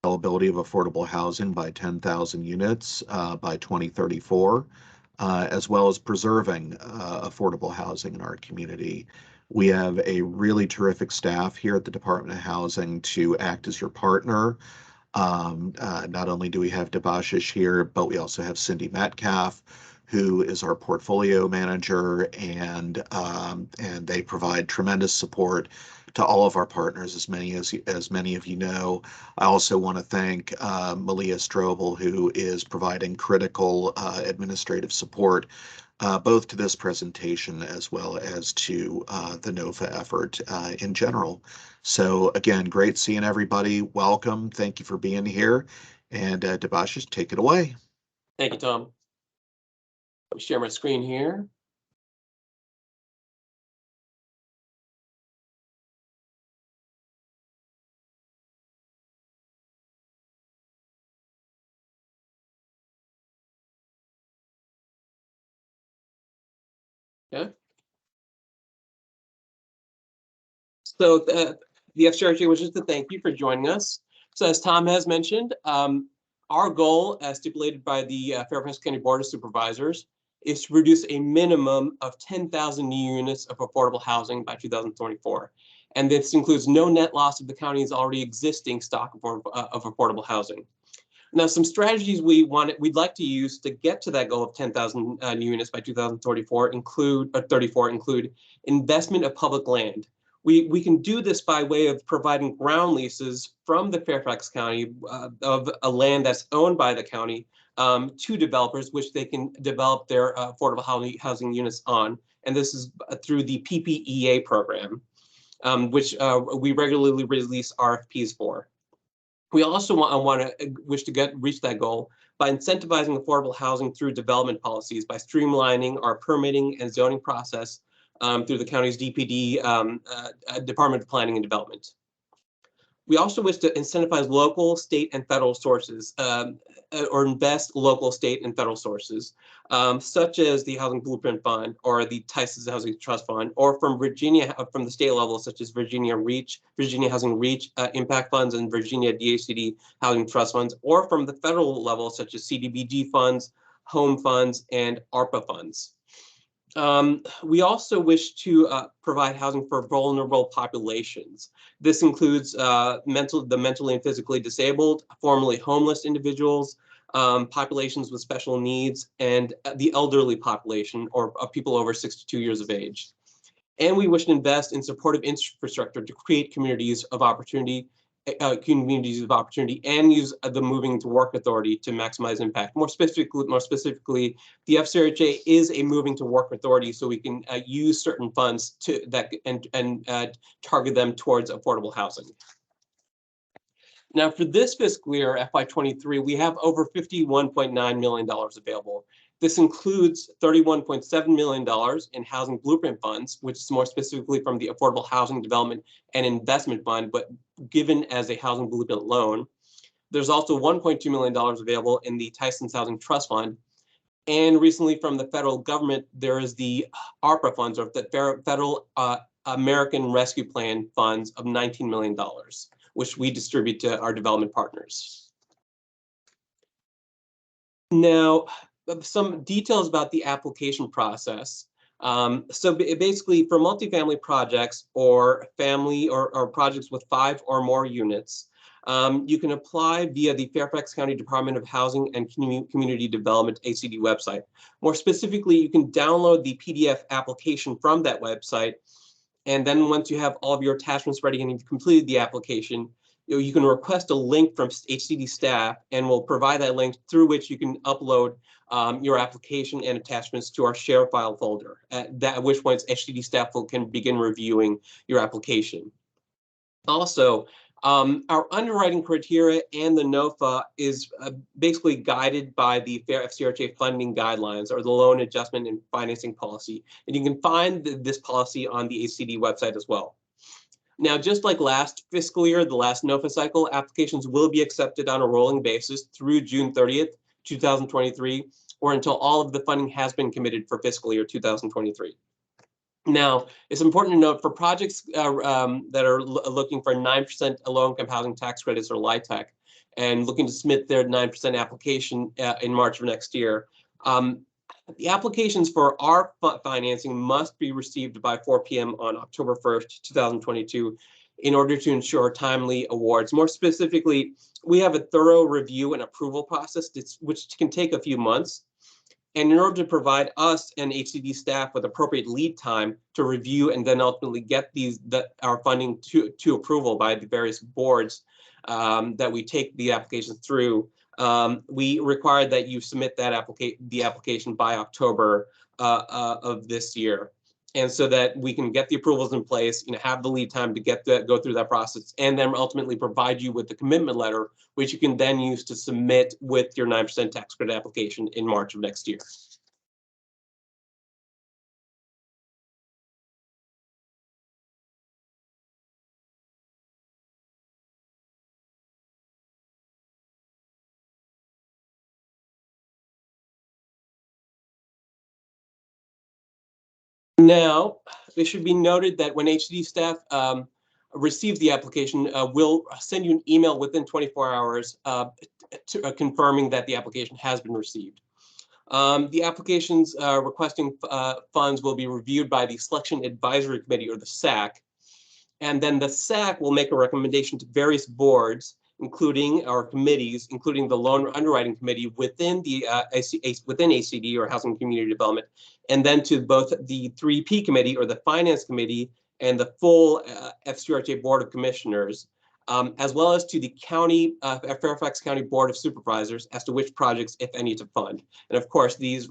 availability of affordable housing by 10,000 units by 2034, as well as preserving affordable housing in our community. We have a really terrific staff here at the Department of Housing to act as your partner. Not only do we have Debashish here, but we also have Cindy Metcalf, who is our portfolio manager, and they provide tremendous support to all of our partners, as many of you know. I also want to thank Malia Strobel, who is providing critical administrative support both to this presentation as well as to the NOFA effort in general. So again, great seeing everybody. Welcome. Thank you for being here. And Debashish, take it away. Thank you, Tom. Let me share my screen here. Okay. So the FCRJ wishes to thank you for joining us. So as Tom has mentioned, our goal, as stipulated by the Fairfax County Board of Supervisors, is to produce a minimum of 10,000 new units of affordable housing by 2024. And this includes no net loss of the county's already existing stock of affordable housing. Now, some strategies we'd like to use to get to that goal of 10,000 new units by 2034 include investment of public land. We can do this by way of providing ground leases from the Fairfax County of a land that's owned by the county to developers, which they can develop their affordable housing units on. And this is through the PPEA program, which we regularly release RFPs for. We also wish to reach that goal by incentivizing affordable housing through development policies, by streamlining our permitting and zoning process through the county's DPD, Department of Planning and Development. We also wish to incentivize local, state, and federal sources, or invest local, state, and federal sources, such as the Housing Blueprint Fund or the Tysons Housing Trust Fund, or from Virginia, from the state level, such as Virginia Housing Reach Impact Funds and Virginia DHCD Housing Trust Funds, or from the federal level, such as CDBG funds, home funds, and ARPA funds. We also wish to provide housing for vulnerable populations. This includes the mentally and physically disabled, formerly homeless individuals, populations with special needs, and the elderly population, or people over 62 years of age. And we wish to invest in supportive infrastructure to create communities of opportunity, and use the Moving to Work Authority to maximize impact. More specifically, the FCRHA is a Moving to Work Authority, so we can use certain funds and target them towards affordable housing. Now, for this fiscal year, FY23, we have over $51.9 million available. This includes $31.7 million in Housing Blueprint funds, which is more specifically from the Affordable Housing Development and Investment Fund, but given as a Housing Blueprint loan. There's also $1.2 million available in the Tysons Housing Trust Fund. And recently from the federal government, there is the ARPA funds, or the Federal American Rescue Plan funds of $19 million, which we distribute to our development partners. Now, some details about the application process. So basically, for multifamily projects or family or projects with 5 or more units, you can apply via the Fairfax County Department of Housing and Community Development ACD website. More specifically, you can download the PDF application from that website. And then once you have all of your attachments ready and you've completed the application, you can request a link from HCD staff, and we'll provide that link through which you can upload your application and attachments to our share file folder, at which point HCD staff can begin reviewing your application. Also, our underwriting criteria and the NOFA is basically guided by the FCRHA funding guidelines, or the Loan Adjustment and Financing Policy. And you can find this policy on the HCD website as well. Now, just like last fiscal year, the last NOFA cycle, applications will be accepted on a rolling basis through June 30th, 2023, or until all of the funding has been committed for fiscal year 2023. Now, it's important to note for projects that are looking for 9% low-income housing tax credits, or LIHTC, and looking to submit their 9% application in March of next year. The applications for our financing must be received by 4 p.m. on October 1st, 2022, in order to ensure timely awards. More specifically, we have a thorough review and approval process which can take a few months. And in order to provide us and HCD staff with appropriate lead time to review and then ultimately get our funding to approval by the various boards that we take the applications through, we require that you submit that application by October of this year. And so that we can get the approvals in place, have the lead time to go through that process, and then ultimately provide you with the commitment letter, which you can then use to submit with your 9% tax credit application in March of next year. Now, it should be noted that when HCD staff receives the application, we'll send you an email within 24 hours confirming that the application has been received. The applications requesting funds will be reviewed by the Selection Advisory Committee, or the SAC, and then the SAC will make a recommendation to various boards, including our committees, including the Loan Underwriting Committee within the within ACD, or Housing and Community Development, and then to both the 3P Committee, or the Finance Committee, and the full FCRJ Board of Commissioners, as well as to the county, Fairfax County Board of Supervisors, as to which projects, if any, to fund. And of course, these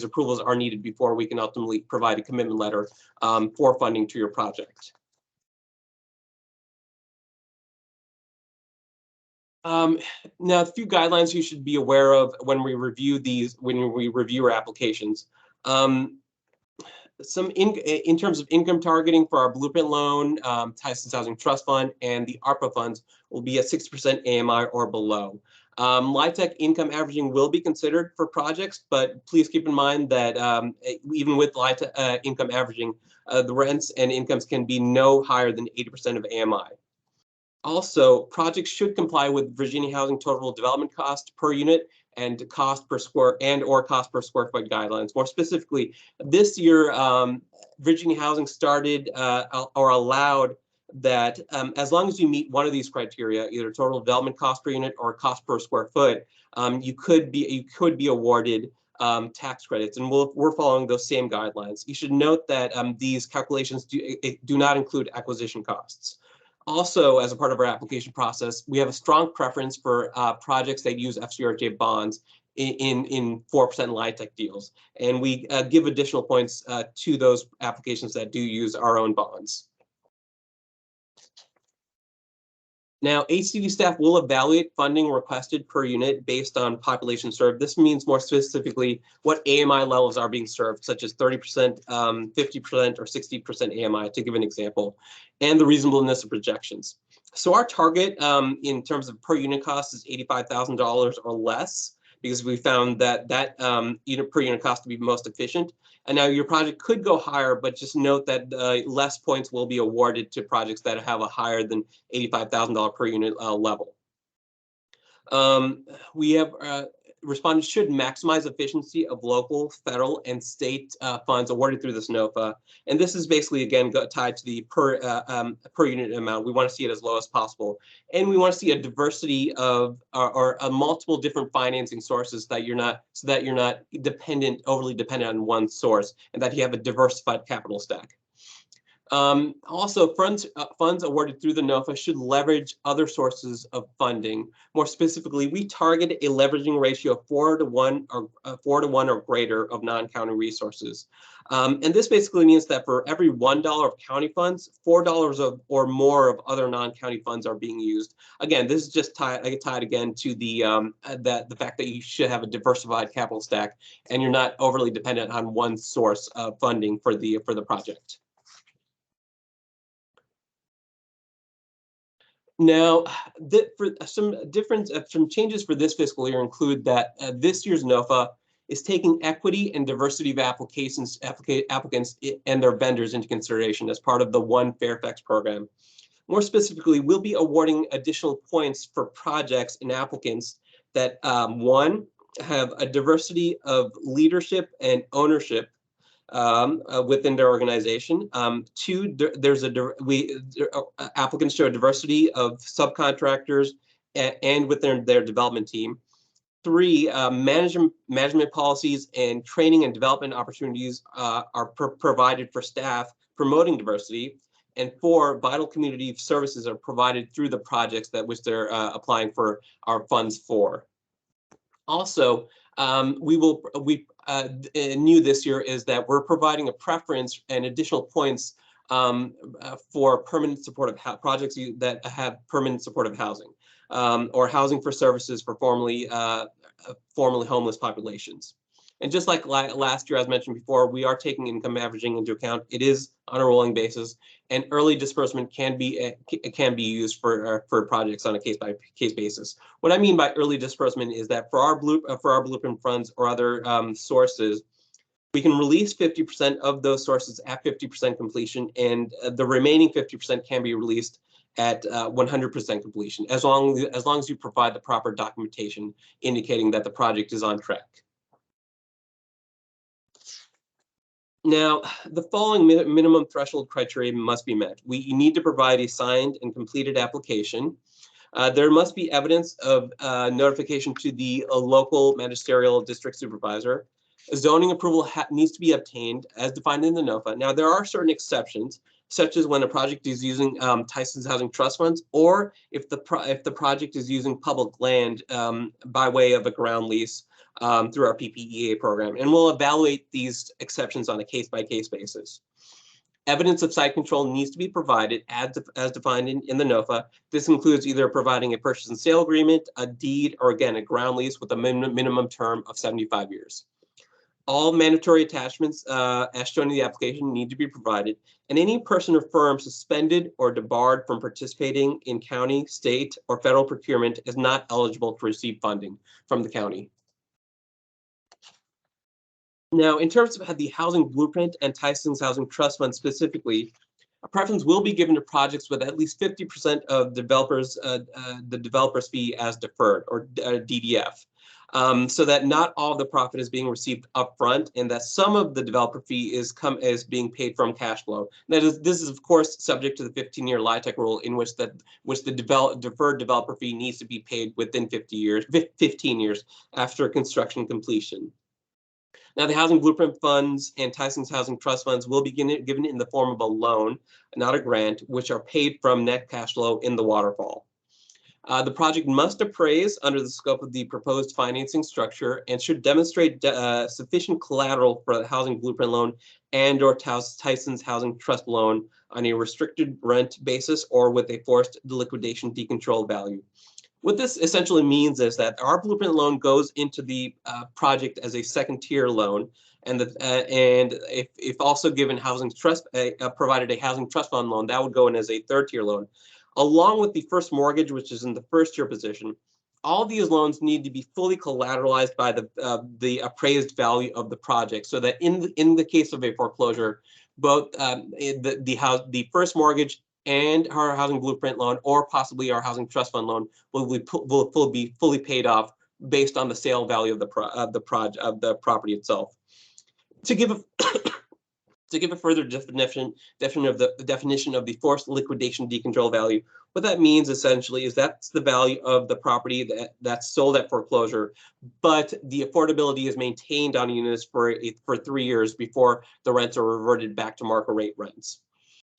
approvals are needed before we can ultimately provide a commitment letter for funding to your project. Now, a few guidelines you should be aware of when we review our applications. In terms of income targeting for our Blueprint loan, Tysons Housing Trust Fund, and the ARPA funds will be at 60% AMI or below. LIHTC income averaging will be considered for projects, but please keep in mind that even with LIHTC income averaging, the rents and incomes can be no higher than 80% of AMI. Also, projects should comply with Virginia Housing Total Development Cost per unit and cost per square foot guidelines. More specifically, this year, Virginia Housing started or allowed that as long as you meet one of these criteria, either total development cost per unit or cost per square foot, you could be awarded tax credits, and we're following those same guidelines. You should note that these calculations do not include acquisition costs. Also, as a part of our application process, we have a strong preference for projects that use FCRJ bonds in 4% LIHTC deals, and we give additional points to those applications that do use our own bonds. Now, HCD staff will evaluate funding requested per unit based on population served. This means more specifically what AMI levels are being served, such as 30%, 50%, or 60% AMI, to give an example, and the reasonableness of projections. So our target in terms of per unit cost is $85,000 or less, because we found that per unit cost to be most efficient. And now your project could go higher, but just note that less points will be awarded to projects that have a higher than $85,000 per unit level. We have respondents should maximize efficiency of local, federal, and state funds awarded through this NOFA. And this is basically, again, tied to the per unit amount. We want to see it as low as possible. And we want to see a diversity of or multiple different financing sources so that you're not overly dependent on one source, and that you have a diversified capital stack. Also, funds awarded through the NOFA should leverage other sources of funding. More specifically, we target a leveraging ratio of 4-to-1 or greater of non-county resources. And this basically means that for every $1 of county funds, $4 or more of other non-county funds are being used. Again, this is just tied again to the fact that you should have a diversified capital stack, and you're not overly dependent on one source of funding for the project. Now, for some changes for this fiscal year include that this year's NOFA is taking equity and diversity of applicants and their vendors into consideration as part of the One Fairfax program. More specifically, we'll be awarding additional points for projects and applicants that, one, have a diversity of leadership and ownership within their organization. Two, applicants show a diversity of subcontractors and within their development team. Three, management policies and training and development opportunities are provided for staff promoting diversity. And four, vital community services are provided through the projects that which they're applying for our funds for. Also, new this year is that we're providing a preference and additional points for permanent supportive projects that have permanent supportive housing or housing for services for formerly homeless populations. And just like last year, as mentioned before, we are taking income averaging into account. It is on a rolling basis, and early disbursement can be used for projects on a case-by-case basis. What I mean by early disbursement is that for our blueprint funds or other sources, we can release 50% of those sources at 50% completion, and the remaining 50% can be released at 100% completion, as long as you provide the proper documentation indicating that the project is on track. Now, the following minimum threshold criteria must be met. We need to provide a signed and completed application. There must be evidence of notification to the local magisterial district supervisor. Zoning approval needs to be obtained as defined in the NOFA. Now, there are certain exceptions, such as when a project is using Tysons Housing Trust Funds, or if the project is using public land by way of a ground lease through our PPEA program. And we'll evaluate these exceptions on a case-by-case basis. Evidence of site control needs to be provided as defined in the NOFA. This includes either providing a purchase and sale agreement, a deed, or again, a ground lease with a minimum term of 75 years. All mandatory attachments as shown in the application need to be provided, and any person or firm suspended or debarred from participating in county, state, or federal procurement is not eligible to receive funding from the county. Now, in terms of the housing blueprint and Tysons Housing Trust Fund specifically, a preference will be given to projects with at least 50% of the developer's fee as deferred, or DDF. So that not all of the profit is being received upfront, and that some of the developer fee is being paid from cash flow. This is of course subject to the 15-year LIHTC rule, in which the deferred developer fee needs to be paid within 15 years after construction completion. Now, the Housing Blueprint Funds and Tysons Housing Trust Funds will be given in the form of a loan, not a grant, which are paid from net cash flow in the waterfall. The project must appraise under the scope of the proposed financing structure and should demonstrate sufficient collateral for the Housing Blueprint loan and/or Tysons Housing Trust loan on a restricted rent basis or with a forced liquidation decontrolled value. What this essentially means is that our blueprint loan goes into the project as a second-tier loan, and if also given housing trust provided a housing trust fund loan, that would go in as a third-tier loan, along with the first mortgage, which is in the first-tier position. All of these loans need to be fully collateralized by the appraised value of the project, so that in the case of a foreclosure, both the first mortgage and our housing blueprint loan, or possibly our housing trust fund loan, will be fully paid off based on the sale value of the property itself. To give a further definition of the forced liquidation decontrol value, what that means essentially is that's the value of the property that's sold at foreclosure, but the affordability is maintained on units for 3 years before the rents are reverted back to market rate rents.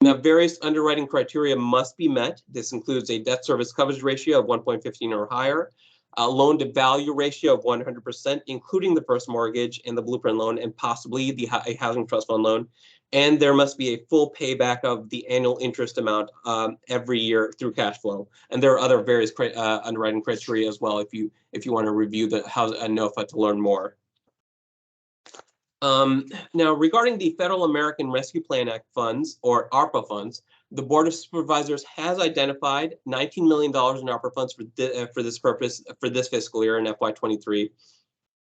Now, various underwriting criteria must be met. This includes a debt service coverage ratio of 1.15 or higher, a loan to value ratio of 100%, including the first mortgage and the blueprint loan, and possibly a housing trust fund loan. And there must be a full payback of the annual interest amount every year through cash flow. And there are other various underwriting criteria as well if you want to review the NOFA to learn more. Now, regarding the Federal American Rescue Plan Act funds, or ARPA funds, the Board of Supervisors has identified $19 million in ARPA funds for this purpose for this fiscal year in FY23.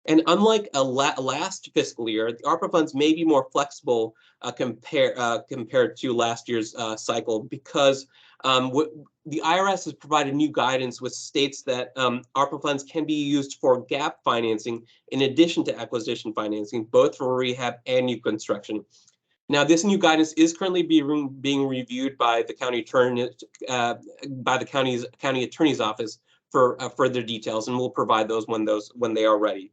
And unlike last fiscal year, the ARPA funds may be more flexible compared to last year's cycle because the IRS has provided new guidance which states that ARPA funds can be used for gap financing in addition to acquisition financing, both for rehab and new construction. Now, this new guidance is currently being reviewed by the county attorney, county attorney's office for further details, and we'll provide those when they are ready.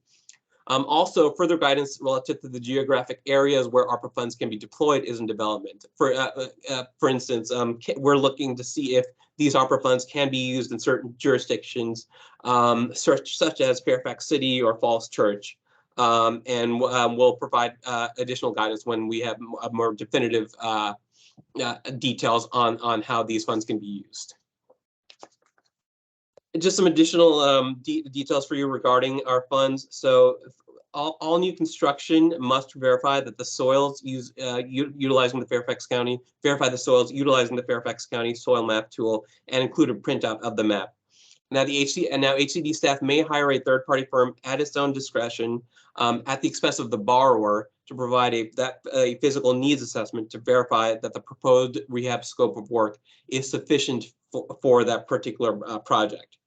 Also, further guidance relative to the geographic areas where ARPA funds can be deployed is in development. For instance, we're looking to see if these ARPA funds can be used in certain jurisdictions, such as Fairfax City or Falls Church. And we'll provide additional guidance when we have more definitive details on how these funds can be used. Just some additional details for you regarding our funds. So all new construction must verify that the soils utilizing the Fairfax County, verify the soils utilizing the Fairfax County soil map tool and include a printout of the map. Now, HCD staff may hire a third-party firm at its own discretion at the expense of the borrower to provide a physical needs assessment to verify that the proposed rehab scope of work is sufficient for that particular project.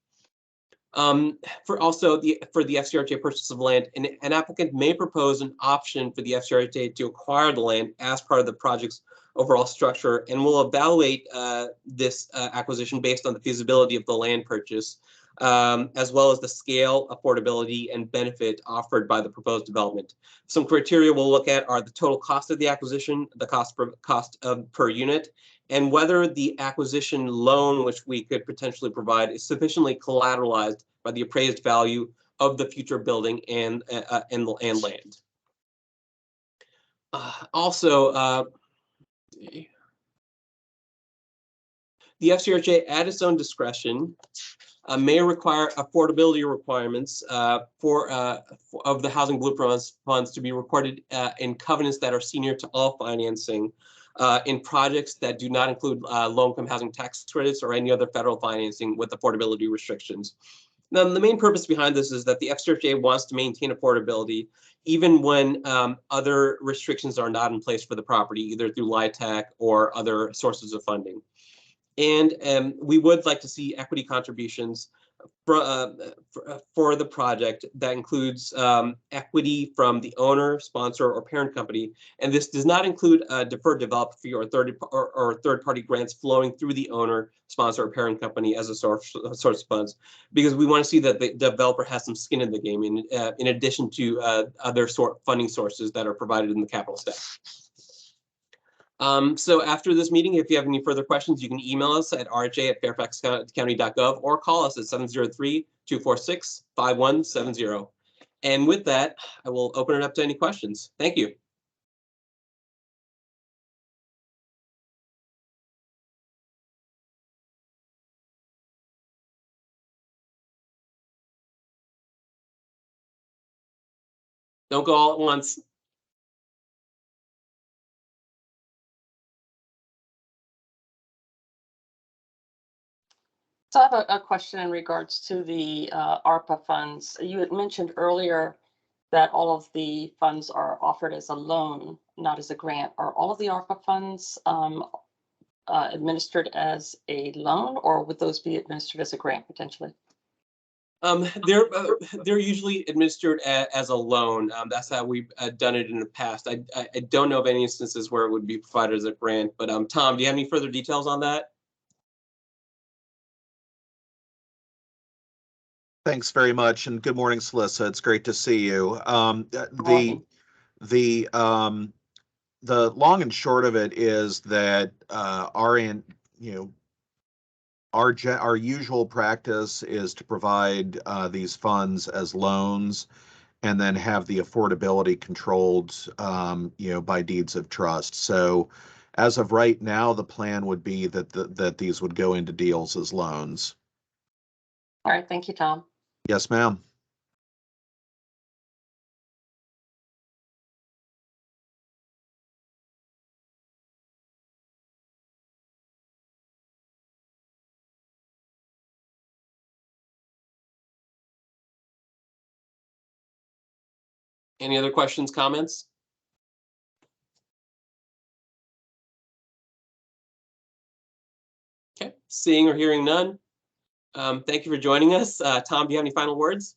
For the FCRJ purchase of land, an applicant may propose an option for the FCRJ to acquire the land as part of the project's overall structure, and will evaluate this acquisition based on the feasibility of the land purchase, as well as the scale, affordability, and benefit offered by the proposed development. Some criteria we'll look at are the total cost of the acquisition, the cost per unit, and whether the acquisition loan which we could potentially provide is sufficiently collateralized by the appraised value of the future building and land. The FCRJ, at its own discretion, may require affordability requirements of the housing blueprint funds to be recorded in covenants that are senior to all financing in projects that do not include low-income housing tax credits or any other federal financing with affordability restrictions. Now, the main purpose behind this is that the FCRJ wants to maintain affordability even when other restrictions are not in place for the property, either through LIHTC or other sources of funding. And we would like to see equity contributions for the project that includes equity from the owner, sponsor, or parent company. And this does not include a deferred developer fee or third-party grants flowing through the owner, sponsor, or parent company as a source of funds, because we want to see that the developer has some skin in the game in addition to other funding sources that are provided in the capital stack. So after this meeting, if you have any further questions, you can email us at rha@fairfaxcounty.gov or call us at 703-246-5170. And with that, I will open it up to any questions. Thank you. Don't go all at once. So I have a question in regards to the ARPA funds. You had mentioned earlier that all of the funds are offered as a loan, not as a grant. Are all of the ARPA funds administered as a loan, or would those be administered as a grant potentially? They're usually administered as a loan. That's how we've done it in the past. I don't know of any instances where it would be provided as a grant, but Tom, do you have any further details on that? Thanks very much, and good morning, Celissa. It's great to see you. The long and short of it is that our usual practice is to provide these funds as loans, and then have the affordability controlled, by deeds of trust. So, as of right now, the plan would be that these would go into deals as loans. All right, thank you, Tom. Yes, ma'am. Any other questions, comments? Okay, seeing or hearing none. Thank you for joining us. Tom, do you have any final words?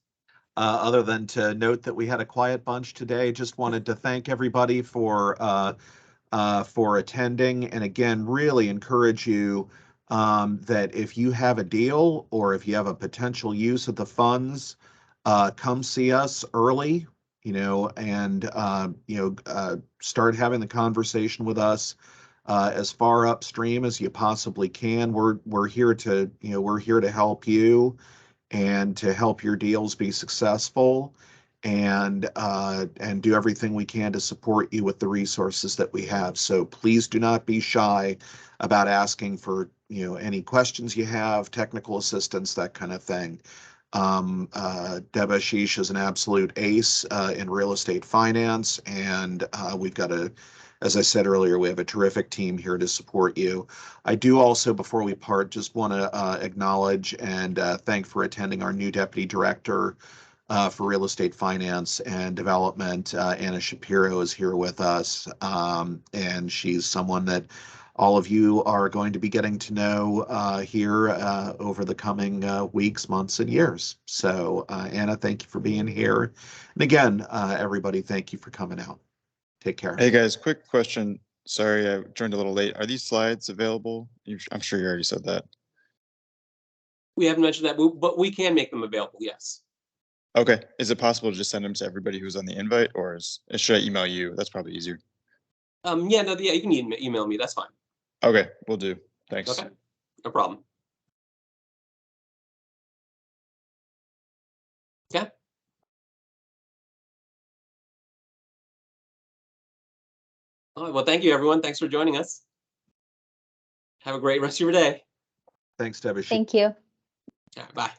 Other than to note that we had a quiet bunch today, just wanted to thank everybody for attending, and again, really encourage you that if you have a deal or if you have a potential use of the funds, come see us early, and start having the conversation with us as far upstream as you possibly can. We're here to help you and to help your deals be successful, and do everything we can to support you with the resources that we have. So please do not be shy about asking for any questions you have, technical assistance, that kind of thing. Deb Ashish is an absolute ace in real estate finance, and we've got as I said earlier, we have a terrific team here to support you. I do also, before we part, just want to acknowledge and thank for attending our new Deputy Director for Real Estate Finance and Development. Anna Shapiro is here with us, and she's someone that all of you are going to be getting to know here over the coming weeks, months, and years. So Anna, thank you for being here. And again, everybody, thank you for coming out. Take care. Hey guys, quick question. Sorry, I joined a little late. Are these slides available? I'm sure you already said that. We haven't mentioned that, but we can make them available, yes. Okay. Is it possible to just send them to everybody who's on the invite, or should I email you? That's probably easier. Yeah, no, yeah, you can email me. That's fine. Okay, will do. Thanks. Okay, no problem. Okay. All right, well, thank you, everyone. Thanks for joining us. Have a great rest of your day. Thanks, Debbie. Thank you. All right, bye.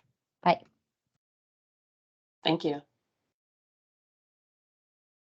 Bye. Thank you.